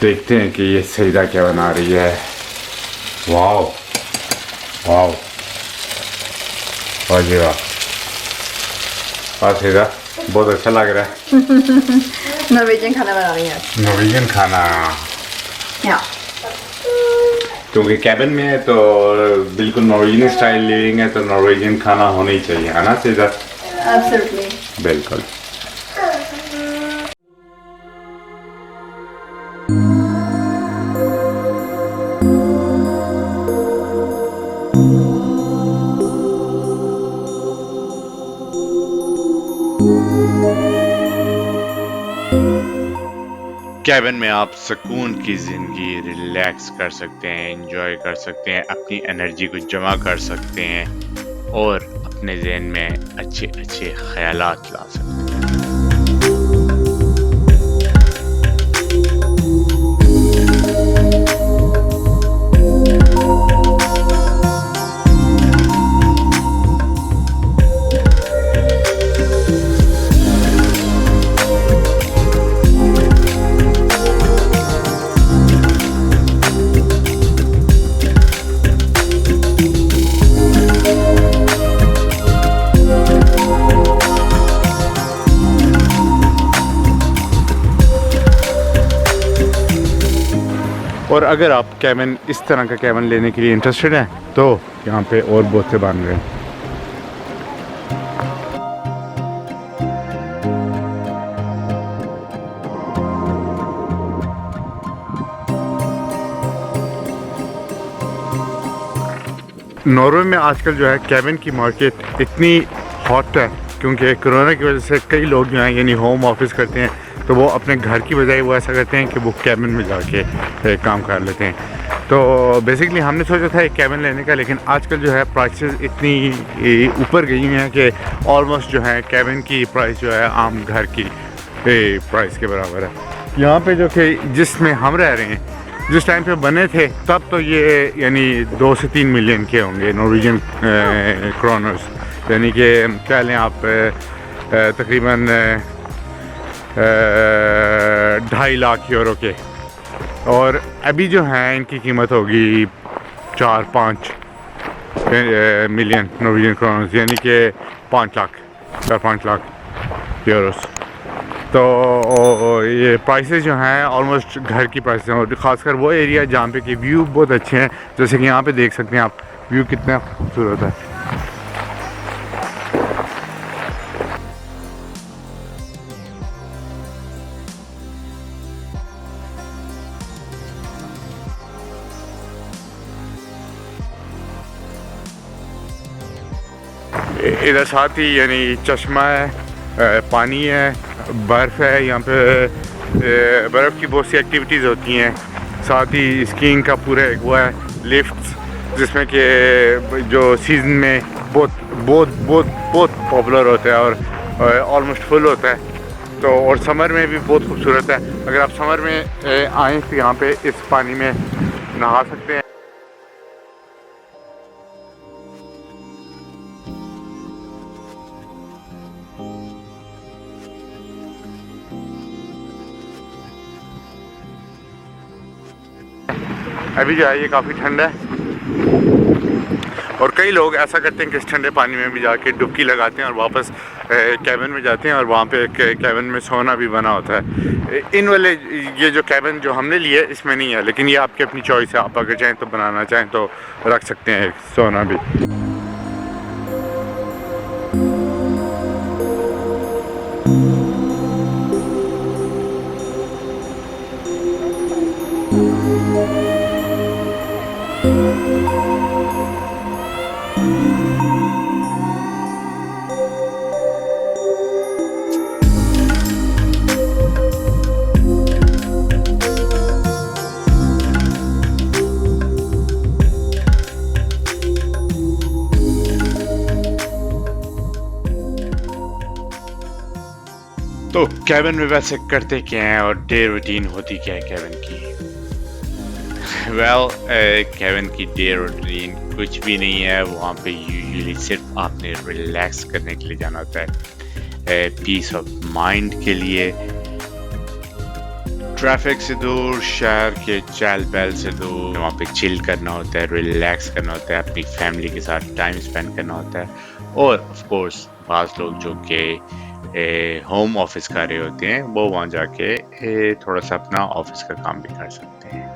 देखते हैं कि ये सईदा क्या बना रही है। वाह वाह, वाह जी वाह, वाह सईदा, बहुत अच्छा लग रहा है। नॉर्वेजियन खाना बना रही है। नॉर्वेजियन खाना, या क्योंकि कैबिन में है तो बिल्कुल नॉर्वेजियन स्टाइल लिविंग है, तो नॉर्वेजियन खाना होना ही चाहिए, है ना सईदा? एब्सोल्युटली, बिल्कुल। कैबिन में आप सुकून की ज़िंदगी रिलैक्स कर सकते हैं, एंजॉय कर सकते हैं, अपनी एनर्जी को जमा कर सकते हैं और अपने ज़हन में अच्छे अच्छे ख्यालात ला सकते हैं। और अगर आप कैबिन, इस तरह का कैबिन लेने के लिए इंटरेस्टेड हैं तो यहाँ पे और बहुत से बन रहे हैं। नॉर्वे में आजकल जो है कैबिन की मार्केट इतनी हॉट है क्योंकि कोरोना की वजह से कई लोग जो हैं यानी होम ऑफिस करते हैं, तो वो अपने घर की बजाय वो ऐसा करते हैं कि वो कैबिन में जाके काम कर लेते हैं। तो बेसिकली हमने सोचा था एक कैबिन लेने का, लेकिन आजकल जो है प्राइसेस इतनी ऊपर गई हैं कि ऑलमोस्ट जो है कैबिन की प्राइस जो है आम घर की प्राइस के बराबर है। यहाँ पे जो कि जिसमें हम रह रहे हैं, जिस टाइम पे बने थे तब तो ये यानी 2 से 3 मिलियन के होंगे नॉर्वेजियन क्रोनर्स, यानी कि कह लें आप तकरीबन 2.5 लाख यूरो के। और अभी जो है इनकी कीमत होगी 4-5 मिलियन नॉर्वेजियन क्रोनर्स, यानी कि 4-5 लाख यूरोस। तो ये प्राइसेस जो हैं ऑलमोस्ट घर की प्राइसेस हैं, और ख़ासकर वो एरिया जहाँ पे कि व्यू बहुत अच्छे हैं, जैसे कि यहाँ पे देख सकते हैं आप व्यू कितना खूबसूरत है। इधर साथ ही यानी चश्मा है, पानी है, बर्फ़ है, यहाँ पे बर्फ़ की बहुत सी एक्टिविटीज़ होती हैं। साथ ही स्कीइंग का पूरा एक वो है लिफ्ट्स, जिसमें कि जो सीज़न में बहुत पॉपुलर होता है और ऑलमोस्ट फुल होता है। तो और समर में भी बहुत खूबसूरत है। अगर आप समर में आएँ तो यहाँ पे इस पानी में नहा सकते हैं। अभी जो है ये काफ़ी ठंडा है और कई लोग ऐसा करते हैं कि इस ठंडे पानी में भी जाके डुबकी लगाते हैं और वापस कैबिन में जाते हैं, और वहाँ पे कैबिन में सोना भी बना होता है। इन वाले ये जो कैबिन जो हमने लिए इसमें नहीं है, लेकिन ये आपकी अपनी चॉइस है, आप अगर चाहें तो बनाना चाहें तो रख सकते हैं सोना भी। तो कैबिन में वैसे करते क्या हैं और डे रूटीन होती क्या है कैबिन की? कैबिन की डे रूटीन कुछ भी नहीं है। वहाँ पे यूजुअली सिर्फ आपने रिलैक्स करने के लिए जाना होता है, पीस ऑफ माइंड के लिए, ट्रैफिक से दूर, शहर के चहल पहल से दूर, वहाँ पे चिल करना होता है, रिलैक्स करना होता है, अपनी फैमिली के साथ टाइम स्पेंड करना होता है। और ऑफ कोर्स बाज़ लोग जो कि होम ऑफिस कर रहे होते हैं वो वहाँ जाके थोड़ा सा अपना ऑफिस का काम भी कर सकते हैं।